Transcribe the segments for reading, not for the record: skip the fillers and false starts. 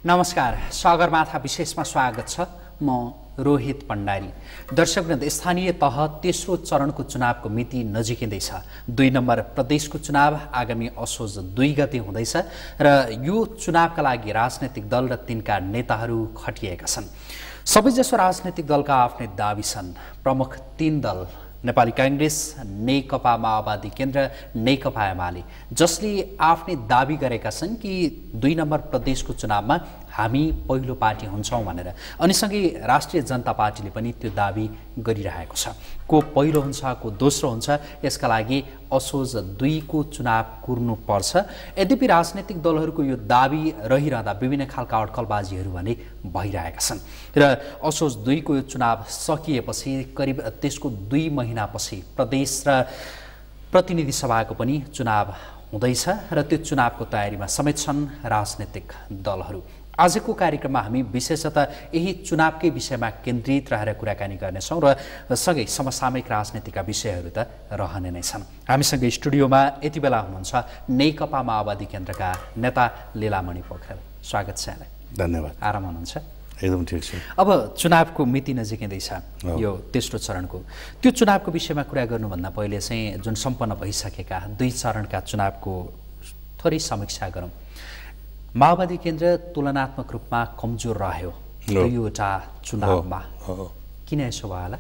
नमस्कार, सगरमाथा विशेषमा स्वागत छ। म रोहित भण्डारी। दर्शकवृन्द, स्थानीय तह तेस्रो चरणको चुनावको मिति नजिकिँदैछ। 2 नम्बर प्रदेशको चुनाव आगामी असोज 2 गते हुँदैछ र यो चुनावका लागि राजनैतिक दल र तिनका नेताहरू खटिएका छन्। सबैजसो राजनैतिक दलका आफ्नै दाबी छन्। प्रमुख 3 दल नेपाली कांग्रेस, नेकपा माओवादी केन्द्र, नेकपा एमाले, जसले आफ्नै दाबी गरेका छन् कि 2 नम्बर प्रदेशको चुनावमा हामी पहिलो पार्टी हुन्छौँ भनेर। अनि सँगै राष्ट्रिय जनता पार्टीले पनि त्यो दाबी गरिरहेको छ। को पहिलो हुन्छ, को दोस्रो हुन्छ, यसका लागि असोज 2 को चुनाव कुर्नुपर्छ। यद्यपि राजनैतिक दलहरूको यो दाबी रहिरहँदा विभिन्न खालका अड्कलबाजीहरू भने भइरहेका छन् र असोज 2 को यो चुनाव सकिएपछि करिब त्यसको 2 महिनापछि प्रदेश र प्रतिनिधि सभाको पनि चुनाव हुँदैछ र त्यो चुनावको तयारीमा समेत छन् राजनैतिक दलहरू। आजको कार्यक्रममा हामी विशेषतः यही चुनावकै विषयमा केन्द्रित रहेर कुराकानी गर्नेछौँ र सँगै समसामयिक राजनीतिका विषयहरू त रहने नै छन्। हामीसँग स्टुडियोमा यति बेला हुनुहुन्छ नेकपा माओवादी केन्द्रका नेता लीलामणि पोखरेल। स्वागत छ यहाँलाई। धन्यवाद। आराम हुनुहुन्छ? एकदम ठिक छ। अब चुनावको मिति नजिकिँदैछ, यो तेस्रो चरणको। त्यो चुनावको विषयमा कुरा गर्नुभन्दा पहिले चाहिँ जुन सम्पन्न भइसकेका 2 चरणका चुनावको थोरै समीक्षा गरौँ। माओवादी केन्द्र तुलनात्मक रूपमा कमजोर रह्यो दुईवटा चुनावमा। किन यसो भयो होला?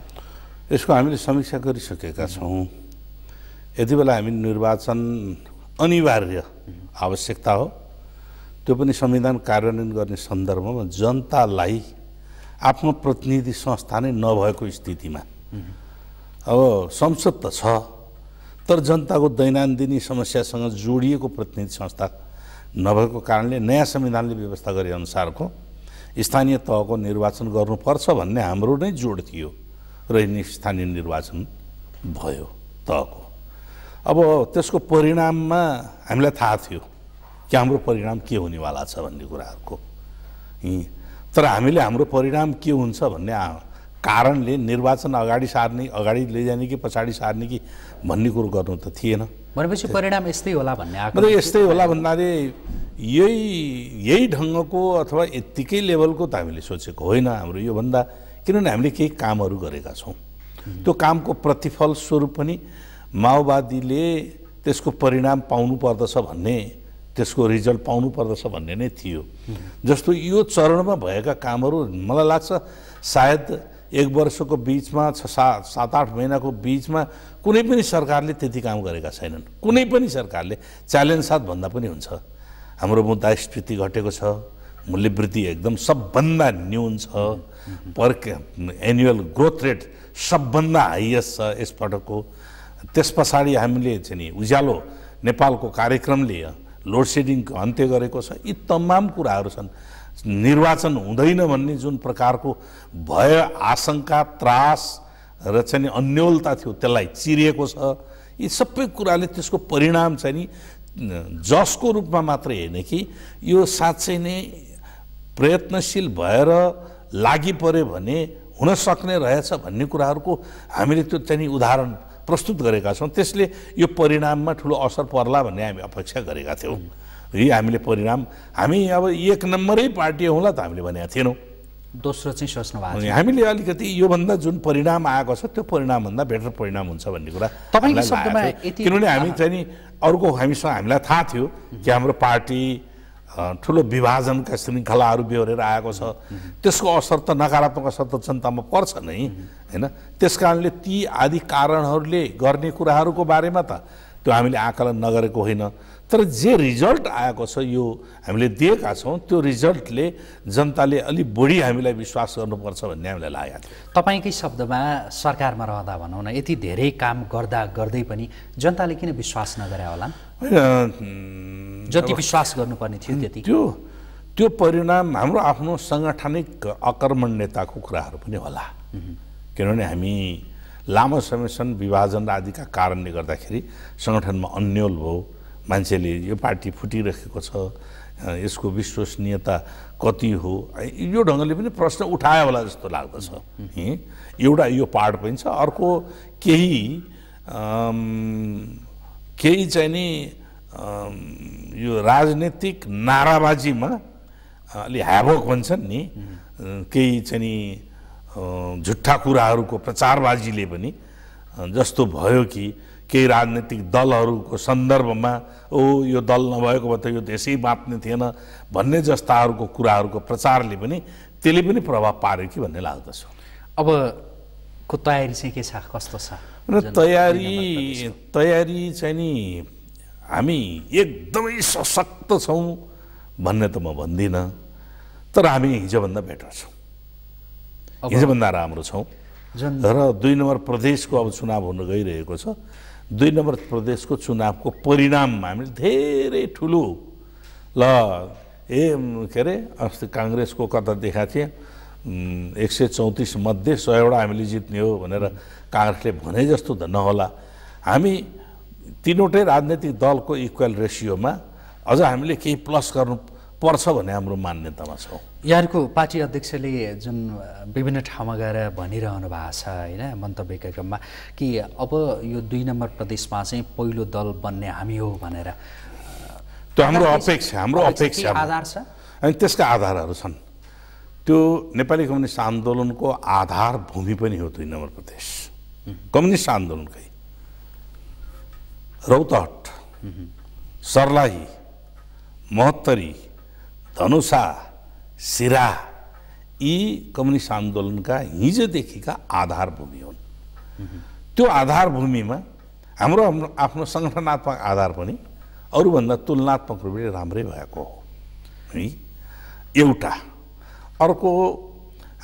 यसको हामीले समीक्षा गरिसकेका छौँ। यति बेला हामी निर्वाचन अनिवार्य आवश्यकता हो, त्यो पनि संविधान कार्यान्वयन गर्ने सन्दर्भमा जनतालाई आफ्नो प्रतिनिधि संस्था नै नभएको स्थितिमा। अब संसद त छ, तर जनताको दैनन्दिनी समस्यासँग जोडिएको प्रतिनिधि संस्था नभएको कारणले नयाँ संविधानले व्यवस्था गरे अनुसारको स्थानीय तहको निर्वाचन गर्नुपर्छ भन्ने हाम्रो नै जोड थियो र स्थानीय निर्वाचन भयो तहको। अब त्यसको परिणाममा हामीलाई थाहा थियो कि हाम्रो परिणाम के हुनेवाला छ भन्ने कुराहरूको, तर हामीले हाम्रो परिणाम के हुन्छ भन्ने कारणले निर्वाचन अगाडि लैजाने कि पछाडि सार्ने कि भन्ने कुरो गर्नु त थिएन। भनेपछि परिणाम यस्तै होला भन्ने मतलब यस्तै होला भन्नाले यही ढङ्गको अथवा यत्तिकै लेभलको त हामीले सोचेको होइन हाम्रो योभन्दा, किनभने हामीले केही कामहरू गरेका छौँ। त्यो कामको प्रतिफल स्वरूप पनि माओवादीले त्यसको परिणाम पाउनु पर्दछ भन्ने, त्यसको रिजल्ट पाउनु पर्दछ भन्ने नै थियो। जस्तो यो चरणमा भएका कामहरू मलाई लाग्छ सायद 1 वर्षको बिचमा 7-8 महिनाको बिचमा कुनै पनि सरकारले त्यति काम गरेका छैनन्। कुनै पनि सरकारले च्यालेन्ज साथ भन्दा पनि हुन्छ। हाम्रो मुद्रास्फीति घटेको छ, मूल्यवृद्धि एकदम सबभन्दा न्यून छ, पर एनुअल ग्रोथ रेट सबभन्दा हाइएस्ट छ यसपटकको। त्यस पछाडि हामीले चाहिँ नि उज्यालो नेपालको कार्यक्रमले लोडसेडिङको अन्त्य गरेको छ। यी तमाम कुराहरू छन्। निर्वाचन हुँदैन भन्ने जुन प्रकारको भय, आशंका, त्रास र चाहिँ अन्योलता थियो त्यसलाई चिरिएको छ। यी सबै कुराले त्यसको परिणाम चाहिँ नि जसको रूपमा मात्रै होइन कि यो साँच्चै नै प्रयत्नशील भएर लागि पर्यो भने हुन सक्ने रहेछ भन्ने कुराहरूको हामीले त्यो चाहिँ नि उदाहरण प्रस्तुत गरेका छौँ। त्यसले यो परिणाममा ठुलो असर पर्ला भन्ने हामी अपेक्षा गरेका थियौँ। यही हामीले परिणाम, हामी अब 1 नम्बरै पार्टी होला त हामीले भनेका थिएनौँ। दोस्रो चाहिँ सोच्नु भएको छ हामीले अलिकति योभन्दा जुन परिणाम आएको छ त्यो परिणामभन्दा बेटर परिणाम हुन्छ भन्ने कुरा तपाईँको शब्दमा। किनभने हामी चाहिँ नि अर्को हामीलाई थाहा थियो कि हाम्रो पार्टी ठुलो विभाजनका श्रृङ्खलाहरू बेहोरेर आएको छ, त्यसको असर त नकारात्मक असर त जनतामा पर्छ नै होइन। त्यस कारणले ती आदि कारणहरूले गर्ने कुराहरूको बारेमा त त्यो हामीले आकलन नगरेको होइन, तर जे रिजल्ट आएको छ यो हामीले दिएका छौँ। त्यो रिजल्टले जनताले अलि बढी हामीलाई विश्वास गर्नुपर्छ भन्ने हामीलाई लागेको थियो। तपाईँकै शब्दमा सरकारमा रहँदा भनौँ न, यति धेरै काम गर्दै पनि जनताले किन विश्वास नगरे होला? जति विश्वास गर्नुपर्ने थियो त्यति। त्यो परिणाम हाम्रो आफ्नो साङ्गठनिक अकर्मण्यताको कुराहरू पनि होला। किनभने हामी लामो समयसम्म विभाजन आदिका कारणले गर्दाखेरि सङ्गठनमा अन्यल भयो। मान्छेले यो पार्टी फुटिरहेको छ, यसको विश्वसनीयता कति हो, यो ढङ्गले पनि प्रश्न उठायो होला जस्तो लाग्दछ। एउटा यो पार्ट पनि छ। अर्को केही चाहिँ नि यो राजनीतिक नाराबाजीमा अलि ह्याभोक भन्छन् नि केही चाहिँ नि झुट्टा कुराहरूको प्रचारबाजीले पनि जस्तो भयो कि केही राजनीतिक दलहरूको सन्दर्भमा यो दल नभएको भए त यो देशै बाँच्ने थिएन भन्ने जस्ताहरूको कुराहरूको प्रचारले पनि त्यसले पनि प्रभाव पार्यो कि भन्ने लाग्दछ। अबको तयारी चाहिँ के छ, कस्तो छ? र तयारी चाहिँ नि हामी एकदमै सशक्त छौँ भन्ने त म भन्दिनँ, तर हामी हिजोभन्दा बेटर छौँ, हिजोभन्दा राम्रो छौँ। र 2 नम्बर प्रदेशको अब चुनाव हुन गइरहेको छ। 2 नम्बर प्रदेशको चुनावको परिणाम हामीले धेरै ठुलो के अरे अस्ति काङ्ग्रेसको कता देखाएको थिएँ 134 मध्ये 100वटा हामीले जित्ने हो भनेर काङ्ग्रेसले भने जस्तो त नहोला। हामी तीनवटै राजनीतिक दलको इक्वल रेसियोमा अझ हामीले केही प्लस गर्नु पर्छ भन्ने हाम्रो मान्यतामा छौँ। यहाँको पार्टी अध्यक्षले जुन विभिन्न ठाउँमा गएर भनिरहनु भएको छ होइन मन्तव्यका क्रममा कि अब यो 2 नम्बर प्रदेशमा चाहिँ पहिलो दल बन्ने हामी हो भनेर, त्यो हाम्रो अपेक्षा आधार छ अनि त्यसका आधारहरू छन्। त्यो नेपाली कम्युनिस्ट आन्दोलनको आधार भूमि पनि हो 2 नम्बर प्रदेश, कम्युनिस्ट आन्दोलनकै रौतहट, सर्लाही, महोत्तरी, धनुषा, सिरा यी कम्युनिस्ट आन्दोलनका हिजोदेखिका आधार भूमि हुन्। त्यो आधार भूमिमा हाम्रो आफ्नो सङ्गठनात्मक आधार पनि अरूभन्दा तुलनात्मक रूपले राम्रै भएको हो है एउटा। अर्को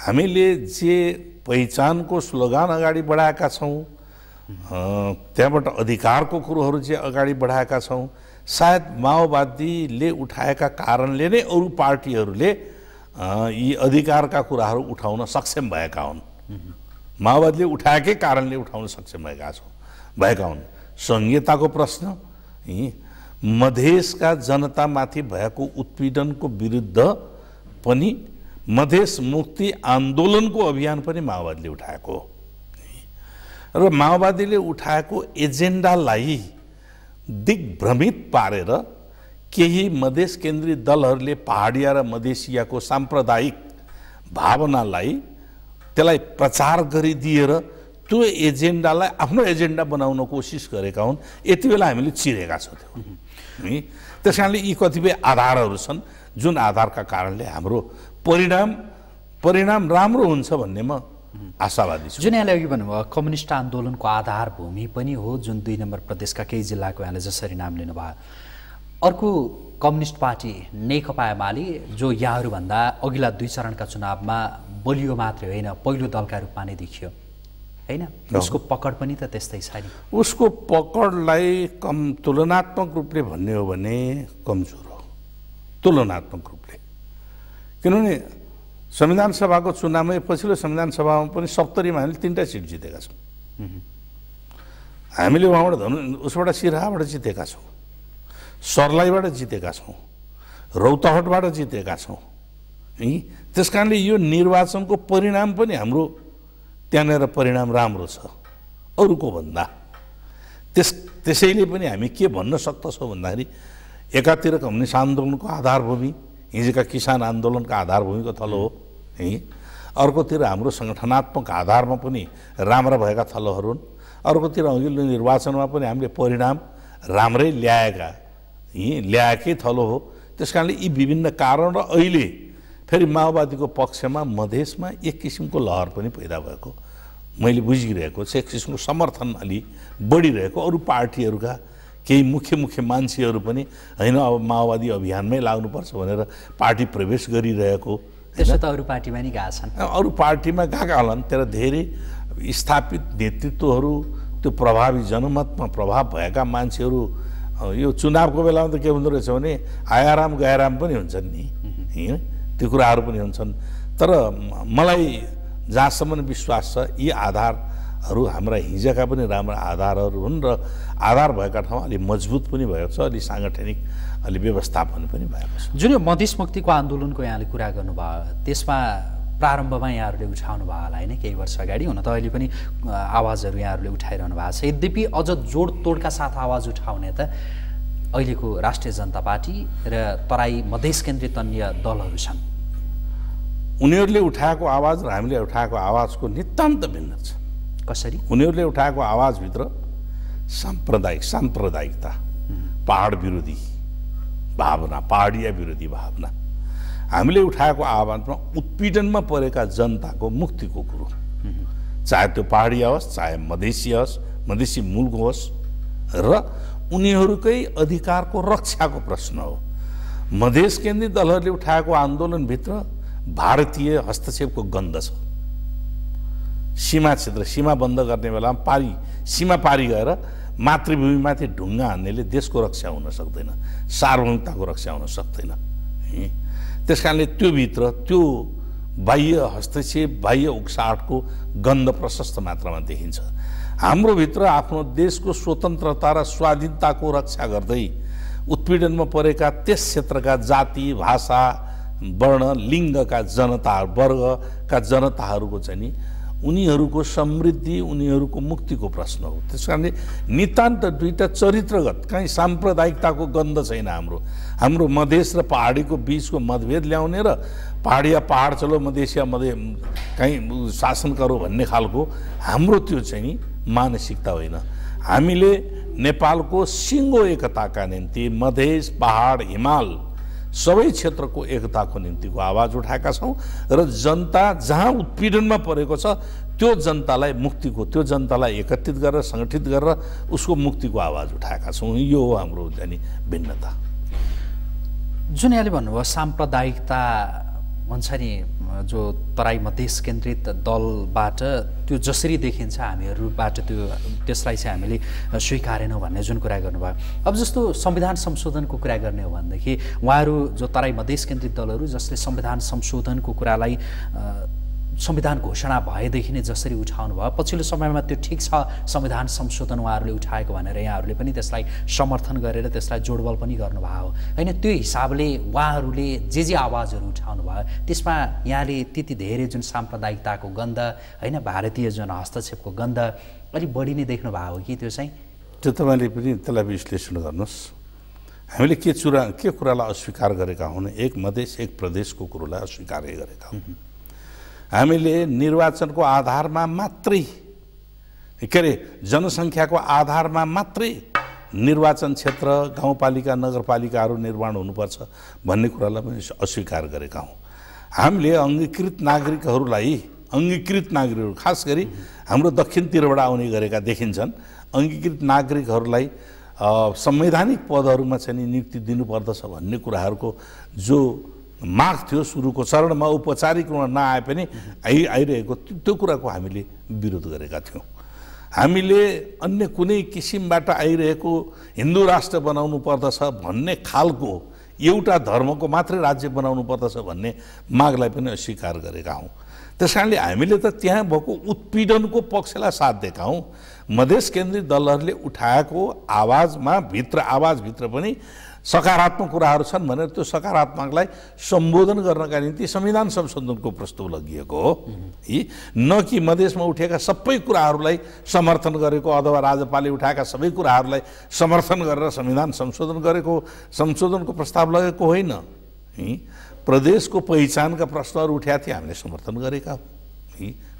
हामीले जे पहिचानको स्लोगान अगाडि बढाएका छौँ, त्यहाँबाट अधिकारको कुरोहरू चाहिँ अगाडि बढाएका छौँ, सायद माओवादीले उठाएका कारणले नै अरू पार्टीहरूले यी अधिकारका कुराहरू उठाउन सक्षम भएका हुन्। माओवादीले उठाएकै कारणले उठाउन सक्षम भएका हुन्। संहिताको प्रश्न, मधेसका जनतामाथि भएको उत्पीडनको विरुद्ध पनि मधेस मुक्ति आन्दोलनको अभियान पनि माओवादीले उठाएको र माओवादीले उठाएको एजेन्डालाई दिग्भ्रमित पारेर केही मधेस केन्द्रित दलहरूले पहाडिया र मधेसियाको साम्प्रदायिक भावनालाई त्यसलाई प्रचार गरिदिएर त्यो एजेन्डालाई आफ्नो एजेन्डा बनाउन कोसिस गरेका हुन्। यति बेला हामीले चिरेका छौँ त्यो। त्यस कारणले यी कतिपय आधारहरू छन् जुन आधारका कारणले हाम्रो परिणाम राम्रो हुन्छ भन्ने म आशावादी छु। जुन यहाँले अघि भन्नुभयो कम्युनिस्ट आन्दोलनको आधार भूमि पनि हो जुन 2 नम्बर प्रदेशका केही जिल्लाको यहाँले जसरी नाम लिनुभयो। अर्को कम्युनिस्ट पार्टी नेकपा एमाले जो यहाँहरूभन्दा अघिल्ला 2 चरणका चुनावमा बलियो मात्रै होइन पहिलो दलका रूपमा नै देखियो होइन, उसको पकड पनि त त्यस्तै छ नि। उसको पकडलाई तुलनात्मक रूपले भन्ने हो भने कमजोर हो, तुलनात्मक रूपले। किनभने संविधान सभाको चुनावमै पछिल्लो संविधान सभामा पनि 70मा हामीले 3टा सिट जितेका छौँ। हामीले उहाँबाट उसबाट सिराहाबाट जितेका छौँ, सर्लाहीबाट जितेका छौँ, रौतहटबाट जितेका छौँ है। त्यस कारणले यो निर्वाचनको परिणाम पनि हाम्रो त्यहाँनिर परिणाम राम्रो छ अरूको भन्दा। त्यसैले पनि हामी के भन्न सक्दछौँ भन्दाखेरि एकातिर कम्युनिस्ट आन्दोलनको आधारभूमि हिजोका किसान आन्दोलनका आधारभूमिको थलो हो है, अर्कोतिर हाम्रो सङ्गठनात्मक आधारमा पनि राम्रा भएका थलोहरू हुन्, अर्कोतिर अघिल्लो निर्वाचनमा पनि हामीले परिणाम राम्रै ल्याएकै थलो हो। त्यस कारणले यी विभिन्न कारण र अहिले फेरि माओवादीको पक्षमा मधेसमा एक किसिमको लहर पनि पैदा भएको मैले बुझिरहेको छ, एक किसिमको समर्थन अलि बढिरहेको, अरू पार्टीहरूका केही मुख्य मान्छेहरू पनि होइन अब माओवादी अभियानमै लाग्नुपर्छ भनेर पार्टी प्रवेश गरिरहेको। त्यसो त अरू पार्टीमा नि गएका छन्, अरू पार्टीमा गएका होलान्, तर धेरै स्थापित नेतृत्वहरू त्यो प्रभावी जनमतमा प्रभाव भएका मान्छेहरू यो चुनावको बेलामा त के हुँदो रहेछ भने आयाराम गयाराम पनि हुन्छन् नि होइन, त्यो कुराहरू पनि हुन्छन्। तर मलाई जहाँसम्म विश्वास छ यी आधारहरू हाम्रा हिजोका पनि राम्रा आधारहरू हुन् र आधार भएका ठाउँमा अलि मजबुत पनि भएको छ, अलि साङ्गठनिक अलि व्यवस्थापन पनि भएको छ। जुन यो मधेस मुक्तिको आन्दोलनको यहाँले कुरा गर्नुभयो त्यसमा प्रारम्भमा यहाँहरूले उठाउनु भयो होला होइन केही वर्ष अगाडि, हुन त अहिले पनि आवाजहरू यहाँहरूले उठाइरहनु भएको छ। यद्यपि अझ जोडतोडका साथ आवाज उठाउने त अहिलेको राष्ट्रिय जनता पार्टी र तराई मधेस केन्द्रित अन्य दलहरू छन्? उनीहरूले उठाएको आवाज र हामीले उठाएको आवाजको नितान्त भिन्न छ। कसरी? उनीहरूले उठाएको आवाजभित्र साम्प्रदायिकता, पहाड विरोधी भावना, पहाडिया विरोधी भावना। हामीले उठाएको आवाजमा उत्पीडनमा परेका जनताको मुक्तिको कुरो, चाहे त्यो पहाडिया होस्, चाहे मधेसी होस्, मधेसी मूलको होस्, र उनीहरूकै अधिकारको रक्षाको प्रश्न हो। मधेस केन्द्रित दलहरूले उठाएको आन्दोलनभित्र भारतीय हस्तक्षेपको गन्ध छ। सीमा क्षेत्र, सीमा बन्द गर्ने बेलामा सीमा पारी गएर मातृभूमिमाथि ढुङ्गा हान्नेले देशको रक्षा हुन सक्दैन, सार्वभौमिकताको रक्षा हुन सक्दैन। त्यस कारणले त्योभित्र त्यो बाह्य हस्तक्षेप, बाह्य उक्साहटको गन्ध प्रशस्त मात्रामा देखिन्छ। हाम्रो भित्र आफ्नो देशको स्वतन्त्रता र स्वाधीनताको रक्षा गर्दै उत्पीडनमा परेका त्यस क्षेत्रका जाति, भाषा, वर्ण, लिङ्गका जनता, वर्गका जनताहरूको चाहिँ नि उनीहरूको समृद्धि, उनीहरूको मुक्तिको प्रश्न हो। त्यस कारणले नितान्त दुईटा चरित्रगत, कहीँ साम्प्रदायिकताको गन्ध छैन। हाम्रो मधेस र पहाडीको बीचको मतभेद ल्याउने र पहाडिया पहाड चलो, मधेसिया कहीँ शासन गरौँ भन्ने खालको हाम्रो त्यो चाहिँ नि मानसिकता होइन। हामीले नेपालको सिङ्गो एकताका निम्ति मधेस, पहाड, हिमाल सबै क्षेत्रको एकताको निम्तिको आवाज उठाएका छौँ र जनता जहाँ उत्पीडनमा परेको छ त्यो जनतालाई मुक्तिको, त्यो जनतालाई एकत्रित गरेर सङ्गठित गरेर उसको मुक्तिको आवाज उठाएका छौँ। यो हो हाम्रो जानी भिन्नता। जुन यहाँले भन्नुभयो साम्प्रदायिकता भन्छ नि, जो तराई मधेस केन्द्रित दलबाट त्यो जसरी देखिन्छ हामीहरूबाट त्यसलाई चाहिँ हामीले स्वीकारेनौँ भन्ने जुन कुरा गर्नुभयो। अब जस्तो संविधान संशोधनको कुरा गर्ने हो भनेदेखि उहाँहरू जो तराई मधेस केन्द्रित दलहरू जसले संविधान संशोधनको कुरालाई संविधान घोषणा भएदेखि नै जसरी उठाउनु भयो, पछिल्लो समयमा त्यो ठिक छ संविधान संशोधन उहाँहरूले उठाएको भनेर यहाँहरूले पनि त्यसलाई समर्थन गरेर त्यसलाई जोडबल पनि गर्नुभयो होइन? त्यो हिसाबले उहाँहरूले जे आवाजहरू उठाउनु भयो त्यसमा यहाँले त्यति धेरै जुन साम्प्रदायिकताको गन्ध होइन, भारतीय जुन हस्तक्षेपको गन्ध अलिक बढी नै देख्नु भएको कि त्यो चाहिँ? त्यो तपाईँले पनि त्यसलाई विश्लेषण गर्नुहोस्। हामीले के कुरालाई अस्वीकार गरेका हुन्? एक मधेस एक प्रदेशको कुरोलाई अस्वीकार गरेका हौँ। हामीले निर्वाचनको आधारमा मात्रै, के अरे जनसङ्ख्याको आधारमा मात्रै निर्वाचन क्षेत्र, गाउँपालिका, नगरपालिकाहरू निर्माण हुनुपर्छ भन्ने कुरालाई पनि अस्वीकार गरेका हौँ। हामीले अङ्गीकृत नागरिकहरू खास गरी हाम्रो दक्षिणतिरबाट आउने गरेका देखिन्छन्। अङ्गीकृत नागरिकहरूलाई संवैधानिक पदहरूमा चाहिँ नियुक्ति दिनुपर्दछ भन्ने कुराहरूको जो माग थियो सुरुको चरणमा, औपचारिक रूपमा नआए पनि आइरहेको त्यो कुराको हामीले विरोध गरेका थियौँ। हामीले अन्य कुनै किसिमबाट आइरहेको हिन्दू राष्ट्र बनाउनु पर्दछ भन्ने खालको, एउटा धर्मको मात्रै राज्य बनाउनु पर्दछ भन्ने मागलाई पनि अस्वीकार गरेका हौँ। त्यस कारणले हामीले त त्यहाँ भएको उत्पीडनको पक्षलाई साथ दिएका हौँ। मधेस केन्द्रित दलहरूले उठाएको आवाजभित्र पनि सकारात्मक कुराहरू छन् भनेर त्यो सकारात्मकलाई सम्बोधन गर्नका निम्ति संविधान संशोधनको प्रस्ताव लगिएको हो। न कि मधेसमा उठेका सबै कुराहरूलाई समर्थन गरेको अथवा राजपालले उठाएका सबै कुराहरूलाई समर्थन गरेर संविधान संशोधनको प्रस्ताव लगेको होइन। प्रदेशको पहिचानका प्रश्नहरू उठाएका थिए, हामीले समर्थन गरेका हौँ।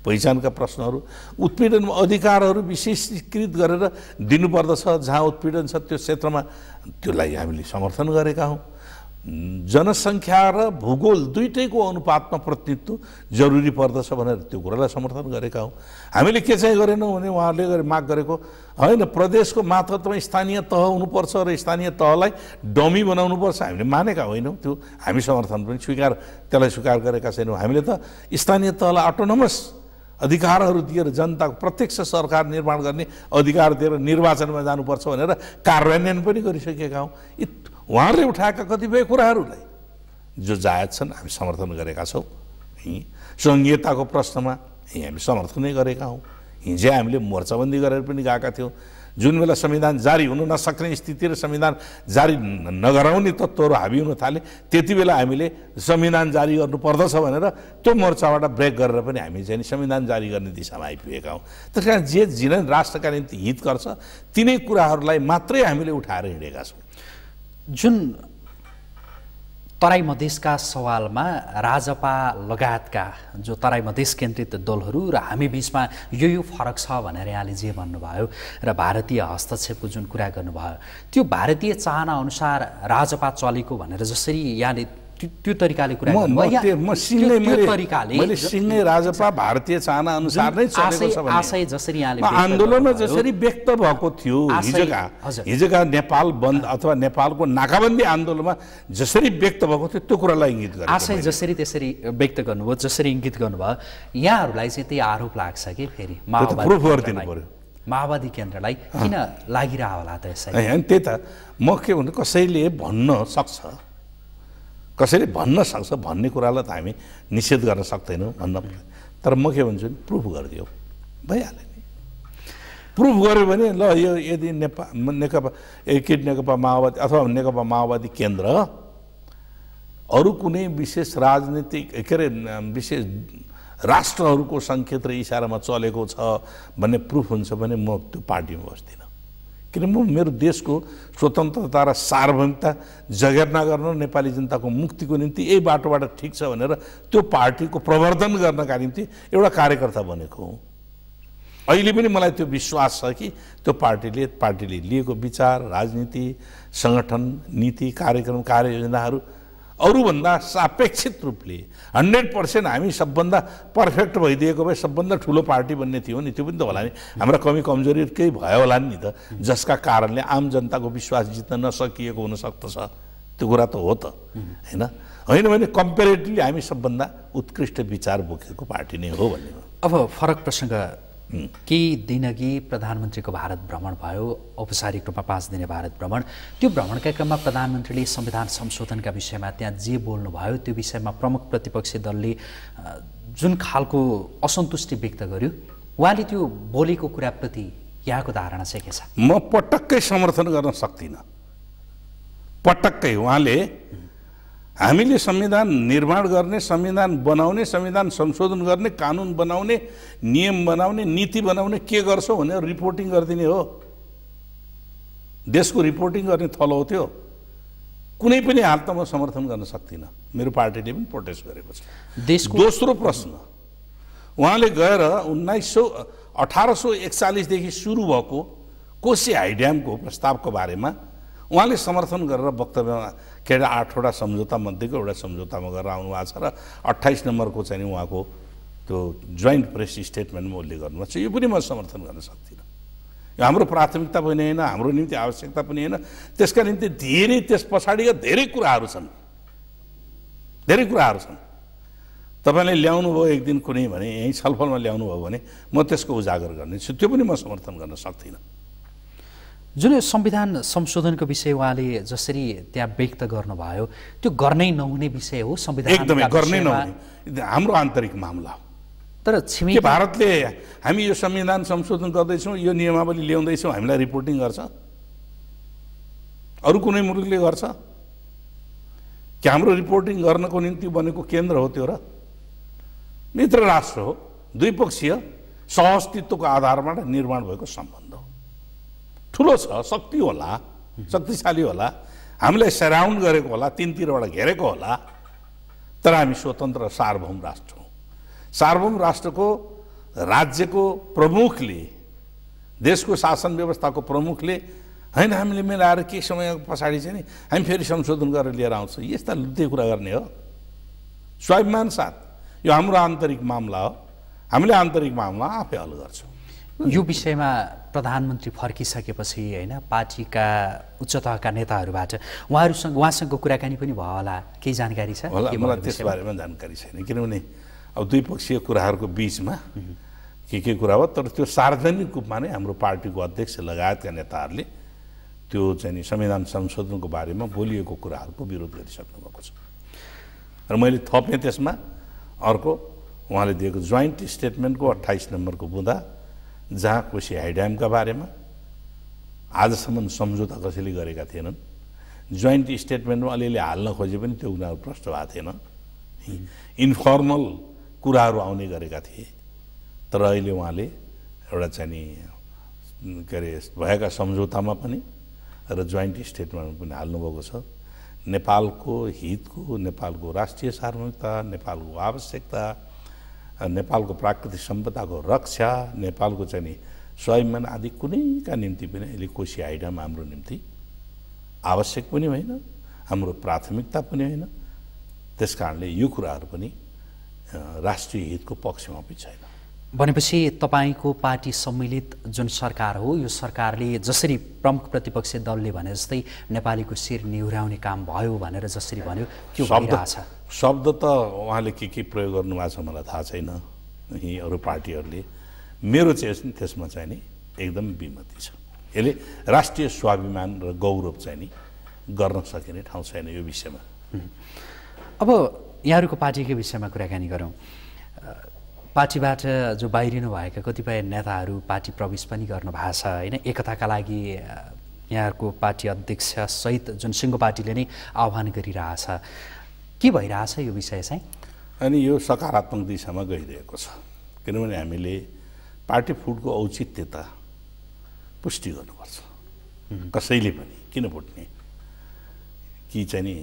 पहिचानका प्रश्नहरू, उत्पीडनमा अधिकारहरू विशेषीकृत गरेर दिनुपर्दछ, जहाँ उत्पीडन छ त्यो क्षेत्रमा त्यसलाई हामीले समर्थन गरेका हौँ। जनसङ्ख्या र भूगोल दुईटैको अनुपातमा प्रतिनिधित्व जरुरी पर्दछ भनेर त्यो कुरालाई समर्थन गरेका हौँ। हामीले के चाहिँ गरेनौँ भने उहाँहरूले माग गरेको होइन, प्रदेशको मातहतमा स्थानीय तह हुनुपर्छ र स्थानीय तहलाई डमी बनाउनुपर्छ हामीले मानेका होइनौँ। त्यो हामी समर्थन पनि त्यसलाई स्वीकार गरेका छैनौँ। हामीले त स्थानीय तहलाई अटोनोमस अधिकारहरू दिएर जनताको प्रत्यक्ष सरकार निर्माण गर्ने अधिकार दिएर निर्वाचनमा जानुपर्छ भनेर कार्यान्वयन पनि गरिसकेका हौँ। उहाँहरूले उठाएका कतिपय कुराहरूलाई जो जायज छन् हामी समर्थन गरेका छौँ। सङ्घीयताको प्रश्नमा हामी समर्थनै गरेका हौँ। हिजो हामीले मोर्चाबन्दी गरेर पनि गएका थियौँ। जुन बेला संविधान जारी हुन नसक्ने स्थिति र संविधान जारी नगराउने तत्त्वहरू हाबी हुन थाले त्यति बेला हामीले संविधान जारी गर्नुपर्दछ भनेर त्यो मोर्चाबाट ब्रेक गरेर पनि हामी चाहिँ संविधान जारी गर्ने दिशामा आइपुगेका हौँ। त्यस कारण जिन राष्ट्रका निम्ति हित गर्छ तिनै कुराहरूलाई मात्रै हामीले उठाएर हिँडेका छौँ। जुन तराई मधेसका सवालमा राजपा लगायतका जो तराई मधेस केन्द्रित दलहरू र हामी बिचमा यो फरक छ भनेर यहाँले जे भन्नुभयो र भारतीय हस्तक्षेपको जुन कुरा गर्नुभयो त्यो भारतीय चाहना अनुसार राजपा चलेको भनेर जसरी यहाँले त्यो तरिकाले कुरा मैले सिंहै राजपा भारतीय चाहना अनुसार नै चलेको छ आशय जसरी यहाँले आन्दोलनमा जसरी व्यक्त भएको थियो हिजोका नेपाल बन्द अथवा नेपालको नाकाबन्दी आन्दोलनमा जसरी व्यक्त भएको थियो त्यो कुरालाई इङ्गित गर्छ। आशय जसरी त्यसरी व्यक्त गर्नुभयो जसरी इङ्गित गर्नुभयो यहाँहरूलाई चाहिँ त्यही आरोप लाग्छ कि फेरि माओवादी केन्द्रलाई किन लागिरह होला त यसरी? त्यही त म के भन्नु कसैले भन्न सक्छ भन्ने कुरालाई त हामी निषेध गर्न सक्दैनौँ भन्न, तर म के भन्छु नि प्रुफ गरिदियो भइहाल्यो नि। प्रुफ गऱ्यो भने ल यो यदि नेकपा माओवादी अथवा नेकपा माओवादी केन्द्र अरू कुनै विशेष राजनीतिक के अरे विशेष राष्ट्रहरूको सङ्केत र इसारामा चलेको छ भन्ने प्रुफ हुन्छ भने म त्यो पार्टीमा बस्दिनँ। किन म मेरो देशको स्वतन्त्रता र सार्वभौमिकता जगेर्ना गर्न नेपाली जनताको मुक्तिको निम्ति यही बाटोबाट ठिक छ भनेर त्यो पार्टीको प्रवर्धन गर्नका निम्ति एउटा कार्यकर्ता बनेको हुँ। अहिले पनि मलाई त्यो विश्वास छ कि त्यो पार्टीले लिएको विचार, राजनीति, सङ्गठन, नीति, कार्यक्रम, कार्ययोजनाहरू अरूभन्दा सापेक्षित रूपले 100% हामी सबभन्दा पर्फेक्ट भइदिएको भए सबभन्दा ठुलो पार्टी बन्ने थियो नि। त्यो पनि त होला नि, हाम्रा कमी कमजोरी केही भयो होला नि त, जसका कारणले आम जनताको विश्वास जित्न नसकिएको हुनसक्दछ। त्यो कुरा त हो त होइन भने कम्पेरेटिभली हामी सबभन्दा उत्कृष्ट विचार बोकेको पार्टी नै हो भन्ने। अब फरक प्रसङ्ग, केही दिनअघि प्रधानमन्त्रीको भारत भ्रमण भयो, औपचारिक रूपमा 5 दिने भारत भ्रमण। त्यो भ्रमणका क्रममा प्रधानमन्त्रीले संविधान संशोधनका विषयमा त्यहाँ जे बोल्नुभयो त्यो विषयमा प्रमुख प्रतिपक्षी दलले जुन खालको असन्तुष्टि व्यक्त गर्यो, उहाँले त्यो बोलेको कुराप्रति यहाँको धारणा चाहिँ के छ? म पटक्कै समर्थन गर्न सक्दिनँ, पटक्कै। उहाँले हामीले संविधान निर्माण गर्ने, संविधान बनाउने, संविधान संशोधन गर्ने, कानुन बनाउने, नियम बनाउने, नीति बनाउने के गर्छौ भनेर रिपोर्टिङ गरिदिने हो। देशको रिपोर्टिङ गर्ने थलो हो त्यो। कुनै पनि हालत म समर्थन गर्न सक्दिनँ। मेरो पार्टीले पनि प्रोटेस्ट गरेको छ। देशको दोस्रो प्रश्न, उहाँले गएर 1841 देखि सुरु भएको कोशी हाइड्यामको प्रस्तावको बारेमा उहाँले समर्थन गरेर वक्तव्यमा के अरे 8वटा सम्झौता मध्येको एउटा सम्झौतामा गरेर आउनुभएको छ र 28 नम्बरको चाहिँ उहाँको त्यो जोइन्ट प्रेस स्टेटमेन्टमा उल्लेख गर्नुभएको छ। यो पनि म समर्थन गर्न सक्दिनँ। यो हाम्रो प्राथमिकता पनि होइन, हाम्रो निम्ति आवश्यकता पनि होइन। त्यसका निम्ति धेरै त्यस पछाडिका धेरै कुराहरू छन्। तपाईँले ल्याउनु भयो एक दिन कुनै भने यहीँ छलफलमा ल्याउनु भयो भने म त्यसको उजागर गर्नेछु। त्यो पनि म समर्थन गर्न सक्दिनँ। जुन संविधान संशोधनको विषय उहाँले जसरी त्यहाँ व्यक्त गर्नुभयो त्यो गर्नै नहुने विषय हो। संविधान एकदमै गर्नै नहुने हाम्रो आन्तरिक मामला हो। तर छिमेकी भारतले हामी यो संविधान संशोधन गर्दैछौँ, यो नियमावली ल्याउँदैछौँ, हामीलाई रिपोर्टिङ गर्छ? अरू कुनै मुलुकले गर्छ? कि हाम्रो रिपोर्टिङ गर्नको निम्ति बनेको केन्द्र हो त्यो? र मित्र राष्ट्र हो, द्विपक्षीय सहअस्तित्वको आधारमा निर्माण भएको सम्बन्ध हो। ठुलो छ, शक्ति होला, शक्तिशाली होला, हामीलाई सराउन्ड गरेको होला, तीनतिरबाट घेरेको होला। तर हामी स्वतन्त्र सार्वभौम राष्ट्र हौँ। सार्वभौम राष्ट्रको राज्यको प्रमुखले, देशको शासन व्यवस्थाको प्रमुखले होइन हामीले मिलाएर केही समय पछाडि चाहिँ नि हामी फेरि संशोधन गरेर लिएर आउँछौँ, यस्ता लुते कुरा गर्ने हो? स्वाभिमान साथ यो हाम्रो आन्तरिक मामला हो। हामीले आन्तरिक मामला आफै हल गर्छौँ। यो विषयमा प्रधानमन्त्री फर्किसकेपछि होइन पार्टीका उच्च तहका नेताहरूबाट उहाँसँगको कुराकानी पनि भयो होला, केही जानकारी छ? मलाई त्यसबारेमा जानकारी छैन, किनभने अब द्विपक्षीय कुराहरूको बिचमा के कुरा हो। तर त्यो सार्वजनिक रूपमा नै हाम्रो पार्टीको अध्यक्ष लगायतका नेताहरूले त्यो चाहिँ नि संविधान संशोधनको बारेमा बोलिएको कुराहरूको विरोध गरिसक्नु भएको छ। र मैले थपेँ त्यसमा अर्को उहाँले दिएको जोइन्ट स्टेटमेन्टको 28 नम्बरको बुँदा, जहाँ कोशी हाइड्यामका बारेमा आजसम्म सम्झौता कसैले गरेका थिएनन्। जोइन्ट स्टेटमेन्टमा अलिअलि हाल्न खोजे पनि त्यो उनीहरू प्रष्ट भएको थिएन। इन्फर्मल कुराहरू आउने गरेका थिए। तर अहिले उहाँले एउटा चाहिँ नि के अरे भएका सम्झौतामा पनि र जोइन्ट स्टेटमेन्ट पनि हाल्नुभएको छ। नेपालको हितको, नेपालको राष्ट्रिय सार्वभौमिकता, नेपालको आवश्यकता, नेपालको प्राकृतिक सम्पदाको रक्षा, नेपालको चाहिँ नि स्वाभिमान आदि कुनैका निम्ति पनि अहिले कोशी आइडम हाम्रो निम्ति आवश्यक पनि होइन, हाम्रो प्राथमिकता पनि होइन। त्यस कारणले यो कुराहरू पनि राष्ट्रिय हितको पक्षमा पनि छैन। भनेपछि तपाईँको पार्टी सम्मिलित जुन सरकार हो, यो सरकारले जसरी प्रमुख प्रतिपक्षी दलले भने जस्तै नेपालीको शिर निहुराउने काम भयो भनेर जसरी भन्यो त्यो भइरहेछ। शब्द त उहाँले के प्रयोग गर्नुभएको छ मलाई थाहा छैन, यी अरू पार्टीहरूले। मेरो चाहिँ त्यसमा चाहिँ नि एकदम विमति छ। यसले राष्ट्रिय स्वाभिमान र गौरव चाहिँ नि गर्न सकिने ठाउँ छैन यो विषयमा। अब यहाँहरूको पार्टीकै विषयमा कुराकानी गरौँ। पार्टीबाट जो बाहिरिनु भएका कतिपय नेताहरू पार्टी प्रवेश पनि गर्नु भएको छ होइन। एकताका लागि यहाँहरूको पार्टी अध्यक्ष सहित जुन सिङ्गो पार्टीले नै आह्वान गरिरहेछ, के भइरहेछ यो विषय चाहिँ? अनि यो सकारात्मक दिशामा गइरहेको छ, किनभने हामीले पार्टी फुटको औचित्यता पुष्टि गर्नुपर्छ। कसैले पनि किन फुट्ने कि चाहिँ नि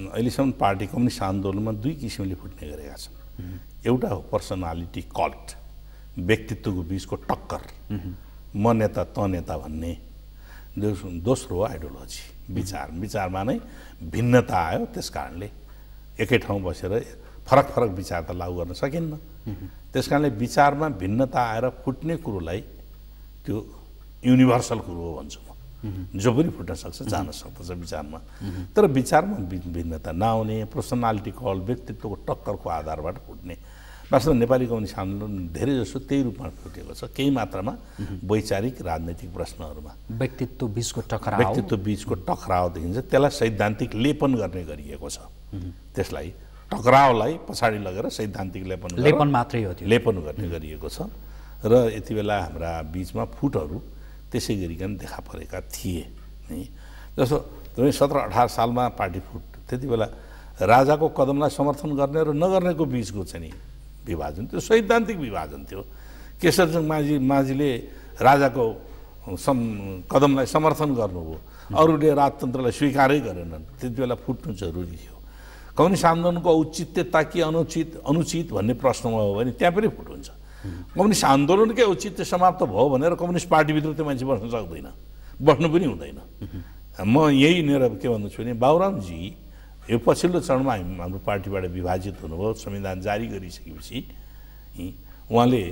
अहिलेसम्म पार्टी कम्युनिस्ट आन्दोलनमा दुई किसिमले फुट्ने गरेका छन्। एउटा हो पर्सनालिटी कल्ट, व्यक्तित्वको बिचको टक्कर, म नेता त नेता भन्ने। दोस्रो हो आइडियोलोजी, विचारमा नै भिन्नता आयो। त्यस कारणले एकै ठाउँ बसेर फरक फरक विचार त लागू गर्न सकिन्न। त्यस कारणले विचारमा भिन्नता आएर फुट्ने कुरोलाई त्यो युनिभर्सल कुरो हो भन्छु म। जो पनि फुट्न सक्छ, जान सक्दछ विचारमा। तर विचारमा भिन्नता नआउने, पर्सनालिटी कल, व्यक्तित्वको टक्करको आधारबाट फुट्ने। वास्तवमा नेपाली कम्युनिस्ट आन्दोलन धेरै जसो त्यही रूपमा फुटेको छ, केही मात्रामा वैचारिक राजनैतिक प्रश्नहरूमा व्यक्तित्व बिचको टकराव देखिन्छ। त्यसलाई सैद्धान्तिक लेपन गर्ने गरिएको छ। त्यसलाई टकरावलाई पछाडि लगेर सैद्धान्तिक लेपन मात्रै हो, त्यो लेपन गर्ने गरिएको छ। र यति बेला हाम्रा बिचमा फुटहरू त्यसै गरिकन देखा परेका थिए है। जस्तो 17-18 सालमा पार्टी फुट, त्यति बेला राजाको कदमलाई समर्थन गर्ने र नगर्नेको बिचको चाहिँ विभाजन, त्यो सैद्धान्तिक विभाजन थियो। केशरचन्द्र माझीले राजाको कदमलाई समर्थन गर्नुभयो, अरूले राजतन्त्रलाई स्वीकारै गरेनन्। त्यति बेला फुट्नु जरुरी थियो। कम्युनिस्ट आन्दोलनको औचित्यता कि अनुचित भन्ने प्रश्नमा हो भने त्यहाँ पनि फुट हुन्छ। कम्युनिस्ट आन्दोलनकै औचित्य समाप्त भयो भनेर कम्युनिस्ट पार्टीभित्र त्यो मान्छे बस्न सक्दैन, बस्नु पनि हुँदैन। म यही लिएर के भन्छु भने बाबुरामजी यो पछिल्लो चरणमा हाम्रो पार्टीबाट विभाजित हुनुभयो, संविधान जारी गरिसकेपछि उहाँले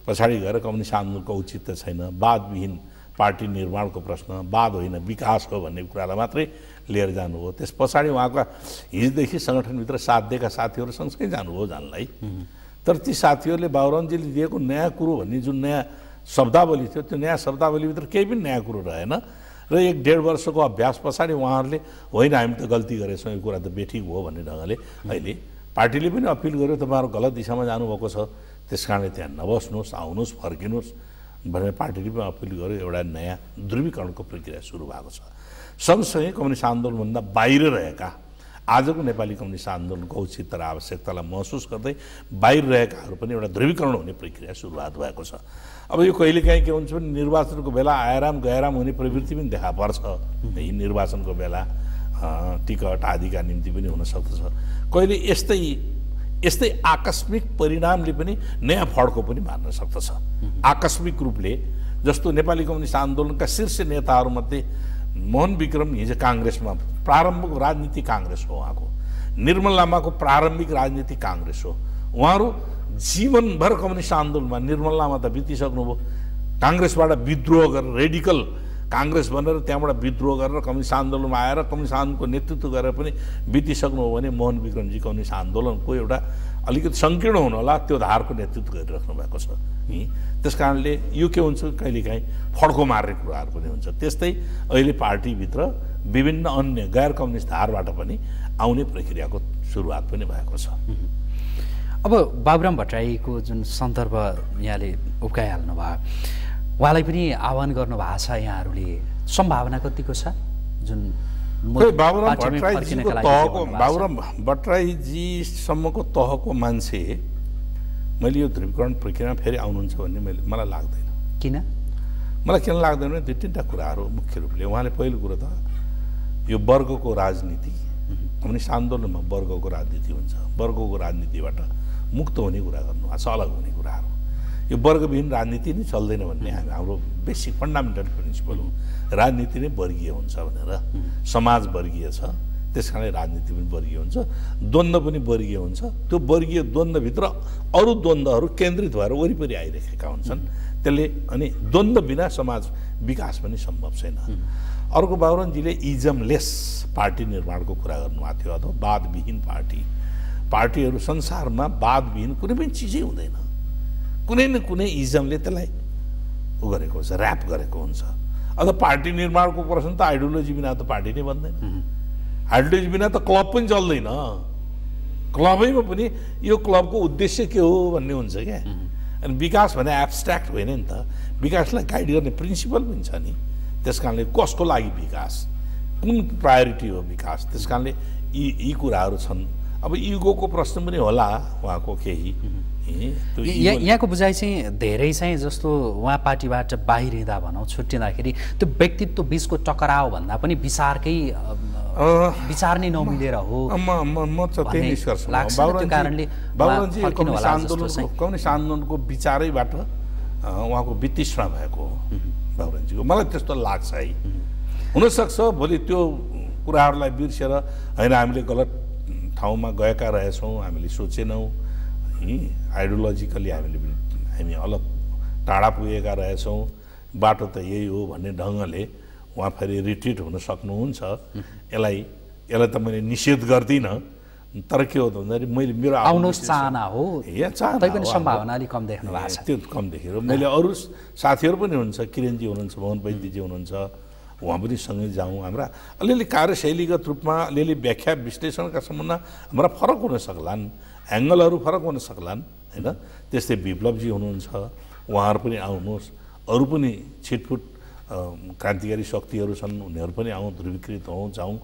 पछाडि गएर कम्युनिस्ट आन्दोलनको औचित्य छैन, वादविहीन पार्टी निर्माणको प्रश्न, वाद होइन विकास हो भन्ने कुरालाई मात्रै लिएर जानुभयो। त्यस पछाडि उहाँका हिजोदेखि सङ्गठनभित्र साथ दिएका साथीहरू सँगसँगै जानुभयो जानलाई। तर ती साथीहरूले बाबुरामजीले दिएको नयाँ कुरो भन्ने जुन नयाँ शब्दावली थियो, त्यो नयाँ शब्दावलीभित्र केही पनि नयाँ कुरो रहेन। र 1-1.5 वर्षको अभ्यास पछाडि उहाँहरूले होइन हामी त गल्ती गरेछौँ, यो कुरा त बेठिक भयो भन्ने ढङ्गले अहिले पार्टीले पनि अपिल गर्यो तपाईँहरू गलत दिशामा जानुभएको छ, त्यस कारणले त्यहाँ नबस्नुहोस्, आउनुहोस्, फर्किनुहोस् भनेर पार्टीले पनि अपिल गर्यो। एउटा नयाँ ध्रुवीकरणको प्रक्रिया सुरु भएको छ। सँगसँगै कम्युनिस्ट आन्दोलनभन्दा बाहिर रहेका, आजको नेपाली कम्युनिस्ट आन्दोलनको औचित्य र आवश्यकतालाई महसुस गर्दै बाहिर रहेकाहरू पनि एउटा ध्रुवीकरण हुने प्रक्रिया सुरुवात भएको छ। अब यो कहिलेकाहीँ के हुन्छ भने निर्वाचनको बेला आराम गैराम हुने प्रवृत्ति पनि देखा पर्छ। यी निर्वाचनको बेला टिकट आदिका निम्ति पनि हुन सक्दछ। कहिले यस्तै आकस्मिक परिणामले पनि नयाँ फड्को पनि मार्न सक्दछ। आकस्मिक रूपले जस्तो नेपाली कम्युनिस्ट आन्दोलनका शीर्ष नेताहरूमध्ये मोहन विक्रम हिजो काङ्ग्रेसमा, प्रारम्भको राजनीति काङ्ग्रेस हो उहाँको, निर्मल लामाको प्रारम्भिक राजनीति काङ्ग्रेस हो। उहाँहरू जीवनभर कम्युनिस्ट आन्दोलनमा, निर्मल लामा त बितिसक्नुभयो, काङ्ग्रेसबाट विद्रोह गरेर रेडिकल काङ्ग्रेस भनेर त्यहाँबाट विद्रोह गरेर कम्युनिस्ट आन्दोलनमा आएर कम्युनिस्ट आन्दोलनको नेतृत्व गरेर पनि बितिसक्नु हो भने मोहन विक्रमजी कम्युनिस्ट आन्दोलनको एउटा अलिकति सङ्कीर्ण हुनु होला त्यो धारको नेतृत्व गरिराख्नु भएको छ। त्यस कारणले यो के हुन्छ कहिलेकाहीँ फड्को मार्ने कुराहरू पनि हुन्छ। त्यस्तै अहिले पार्टीभित्र विभिन्न अन्य गैर कम्युनिस्ट धारबाट पनि आउने प्रक्रियाको सुरुवात पनि भएको छ। अब बाबुराम भट्टराईको जुन सन्दर्भ यहाँले उब्काइहाल्नु भयो, उहाँलाई पनि आह्वान गर्नुभएको छ यहाँहरूले, सम्भावना कतिको छ? जुन बाबुराम भट्टराईजीसम्मको तहको मान्छे मैले यो ध्रुवीकरण प्रक्रियामा फेरि आउनुहुन्छ भन्ने मलाई लाग्दैन। किन? मलाई किन लाग्दैन भने 2-3टा कुराहरू मुख्य रूपले उहाँले पहिलो कुरो त यो वर्गको राजनीति कम्युनिस्ट आन्दोलनमा वर्गको राजनीति हुन्छ, वर्गको राजनीतिबाट मुक्त हुने कुरा गर्नुभएको छ, अलग हुने कुराहरू। यो वर्गविहीन राजनीति नै चल्दैन भन्ने हाम्रो बेसिक फन्डामेन्टल प्रिन्सिपल हो। राजनीति नै वर्गीय हुन्छ भनेर, समाज वर्गीय छ त्यस कारणले राजनीति पनि वर्गीय हुन्छ, द्वन्द्व पनि वर्गीय हुन्छ। त्यो वर्गीय द्वन्द्वभित्र अरू द्वन्द्वहरू केन्द्रित भएर वरिपरि आइरहेका हुन्छन्। त्यसले अनि द्वन्द्व बिना समाज विकास पनि सम्भव छैन। अर्को बाबुरामजीले इजमलेस पार्टी निर्माणको कुरा गर्नुभएको थियो, अथवा वादविहीन पार्टीहरू संसारमा वादविहीन कुनै पनि चिजै हुँदैन। कुनै न कुनै इजमले त्यसलाई उ गरेको हुन्छ, ऱ्याप गरेको हुन्छ। अथवा पार्टी निर्माणको प्रश्न त आइडियोलोजी बिना त पार्टी नै बन्दैन, आइडियोलोजी बिना त क्लब पनि चल्दैन। क्लबैमा पनि यो क्लबको उद्देश्य के हो भन्ने हुन्छ क्या। अनि विकास भने एब्स्ट्र्याक्ट होइन नि त, विकासलाई गाइड गर्ने प्रिन्सिपल पनि छ नि। त्यस कारणले कसको लागि विकास, कुन प्रायोरिटी हो विकास, त्यस कारणले यी कुराहरू छन्। अब इगोको प्रश्न पनि होला उहाँको केही। यहाँको बुझाइ चाहिँ धेरै चाहिँ जस्तो उहाँ पार्टीबाट बाहिरिँदा भनौँ छुट्टिँदाखेरि त्यो व्यक्तित्व बिचको टकराव भन्दा पनि विचार नै नमिलेर हो। म चाहिँ त्यही निष्कर्ष कम्युनिस्ट आन्दोलनको विचारैबाट उहाँको वितृष्णा भएको हो बाबुरामजीको, मलाई त्यस्तो लाग्छ है। हुनसक्छ भोलि त्यो कुराहरूलाई बिर्सेर होइन हामीले गलत ठाउँमा गएका रहेछौँ, हामीले सोचेनौँ, आइडियोलोजिकली हामी अलग टाढा पुगेका रहेछौँ, बाटो त यही हो भन्ने ढङ्गले उहाँ फेरि रिट्रिट हुन सक्नुहुन्छ। यसलाई त मैले निषेध गर्दिनँ, तर के हो त भन्दाखेरि मैले मेरो आउनुहोस् चाहना हो, पनि सम्भावना अलिक कम देख्नु भएको छ। त्यो कम देखेर मैले अरू साथीहरू पनि हुनुहुन्छ, किरणजी हुनुहुन्छ, मोहन वैद्यजी हुनुहुन्छ, उहाँ पनि सँगै जाउँ। हाम्रा अलिअलि कार्यशैलीगत रूपमा अलिअलि व्याख्या विश्लेषणका सम्बन्धमा हाम्रा फरक हुन सक्लान्, एङ्गलहरू फरक हुन सक्लान् होइन। त्यस्तै विप्लवजी हुनुहुन्छ, उहाँहरू पनि आउनुहोस्, अरू पनि छिटफुट क्रान्तिकारी शक्तिहरू छन्, उनीहरू पनि आउँ, ध्रुवीकृत हौँ, जाउँ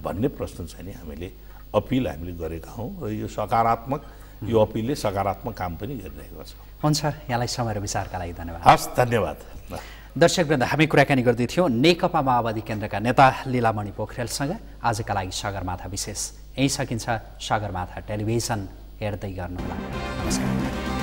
भन्ने प्रश्न चाहिँ नि हामीले अपिल गरेका हौँ। र यो सकारात्मक, यो अपिलले सकारात्मक काम पनि गरिरहेको छ। हुन्छ, यहाँलाई समय र विचारका लागि धन्यवाद। हस्, धन्यवाद। दर्शकवृन्द, हामी कुराकानी गर्दै थियौँ नेकपा माओवादी केन्द्रका नेता लीलामणि पोखरेलसँग। आजका लागि सगरमाथा विशेष यहीँ सकिन्छ। सगरमाथा टेलिभिजन हेर्दै गर्नुहोला। नमस्कार।